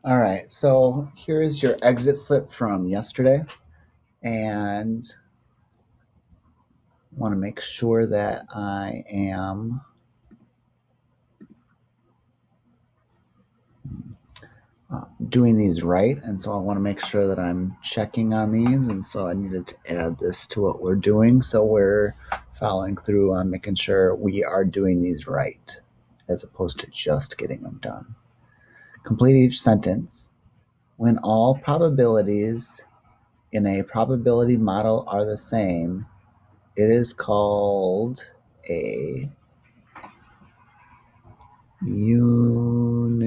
All right, so here's your exit slip from yesterday, and want to make sure that I am doing these right. And so I want to make sure that I'm checking on these. And so I needed to add this to what we're doing. So we're following through on making sure we are doing these right as opposed to just getting them done. Complete each sentence. When all probabilities in a probability model are the same, it is called a uniform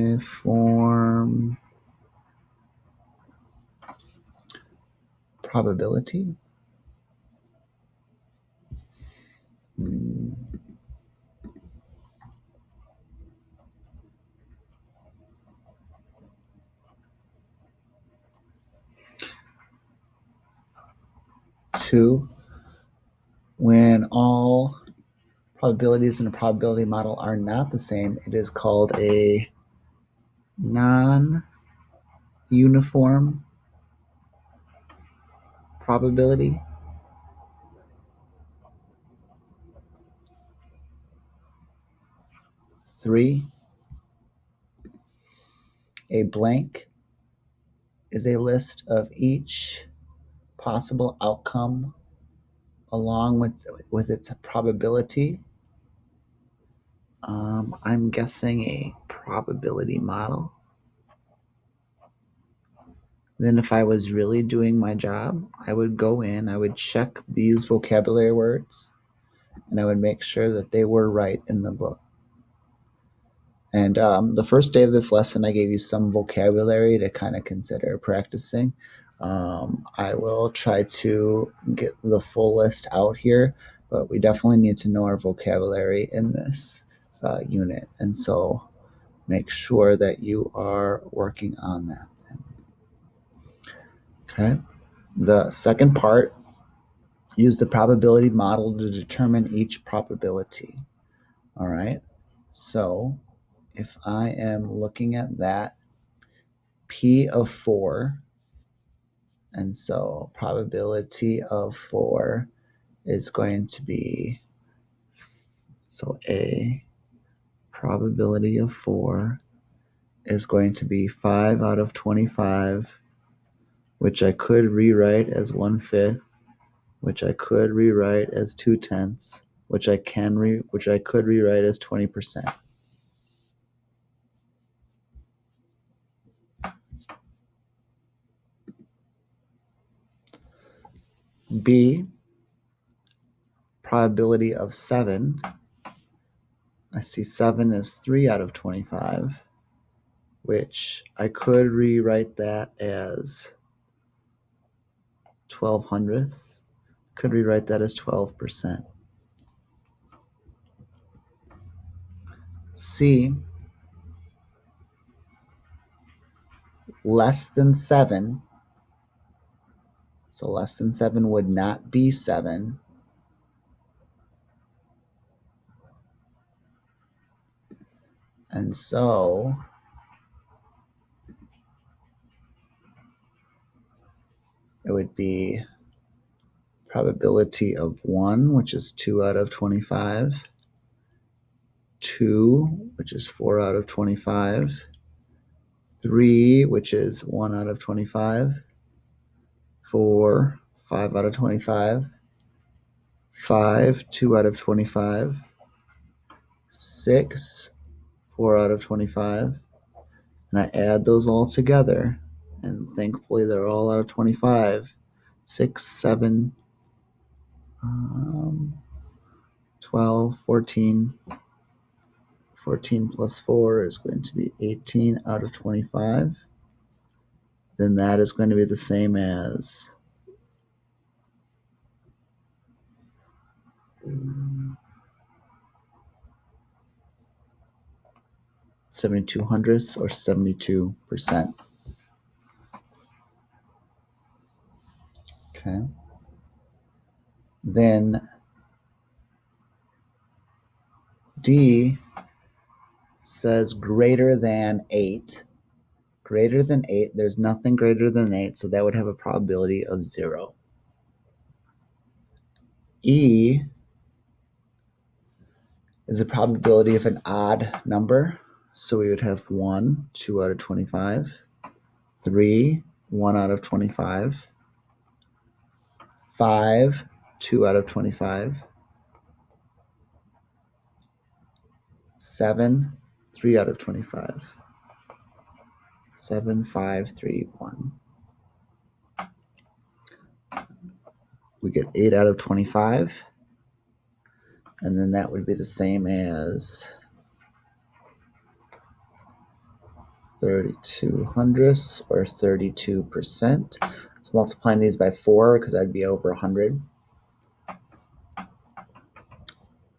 probability. Two, when all probabilities in a probability model are not the same, it is called a non-uniform probability. Three, a blank is a list of each possible outcome along with its probability. I'm guessing a probability model. Then if I was really doing my job, I would go in, I would check these vocabulary words, and I would make sure that they were right in the book. And the first day of this lesson, I gave you some vocabulary to kind of consider practicing. I will try to get the full list out here, but we definitely need to know our vocabulary in this unit. And so make sure that you are working on that. Okay. The second part, use the probability model to determine each probability. All right. So if I am looking at that, P of 4, and so probability of 4 is going to be, so A, probability of 4 is going to be 5 out of 25, which I could rewrite as 1/5, which I could rewrite as 2/10, which I could rewrite as 20%. B, probability of 7. I see 7 is 3 out of 25, which I could rewrite that as 12 hundredths. Could rewrite that as 12%. C, less than 7. So less than 7 would not be 7. And so it would be probability of 1, which is 2 out of 25, 2, which is 4 out of 25, 3, which is 1 out of 25, 4, 5 out of 25, 5, 2 out of 25, 6, 4 out of 25, and I add those all together, and thankfully they're all out of 25. 6, 7, 12, 14. 14 plus 4 is going to be 18 out of 25. Then that is going to be the same as 72 hundredths or 72%. Okay. Then D says greater than 8. greater than 8. There's nothing greater than 8, so that would have a probability of 0. E is the probability of an odd number. So we would have 1, 2 out of 25, 3, 1 out of 25, 5, 2 out of 25, 7, 3 out of 25, 7, 5, 3, 1. We get 8 out of 25, and then that would be the same as 32 hundredths, or 32%. Let's multiplying these by 4 because that'd be over 100.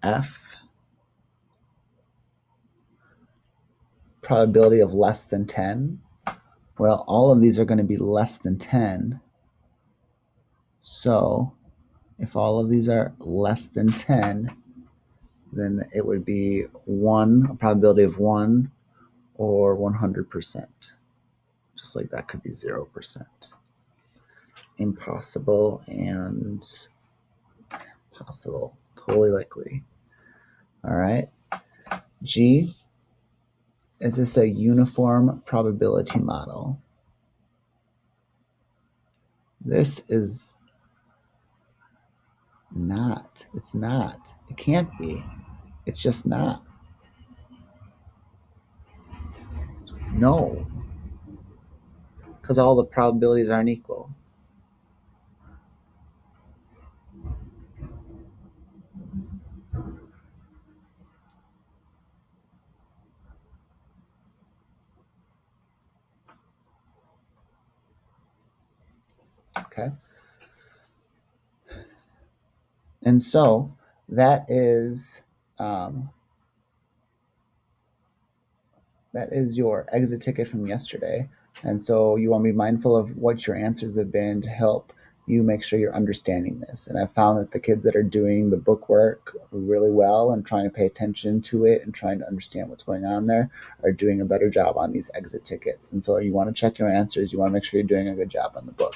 F, probability of less than 10. Well, all of these are going to be less than 10. So if all of these are less than 10, then it would be a probability of 1 or 100%. Just like that could be 0%. Impossible and possible. Totally likely. All right. G, is this a uniform probability model? This is not. It's not. It can't be. It's just not. No. Because all the probabilities aren't equal. Okay. And so that is your exit ticket from yesterday. And so you want to be mindful of what your answers have been to help you make sure you're understanding this. And I found that the kids that are doing the book work really well and trying to pay attention to it and trying to understand what's going on there are doing a better job on these exit tickets. And so you want to check your answers. You want to make sure you're doing a good job on the book.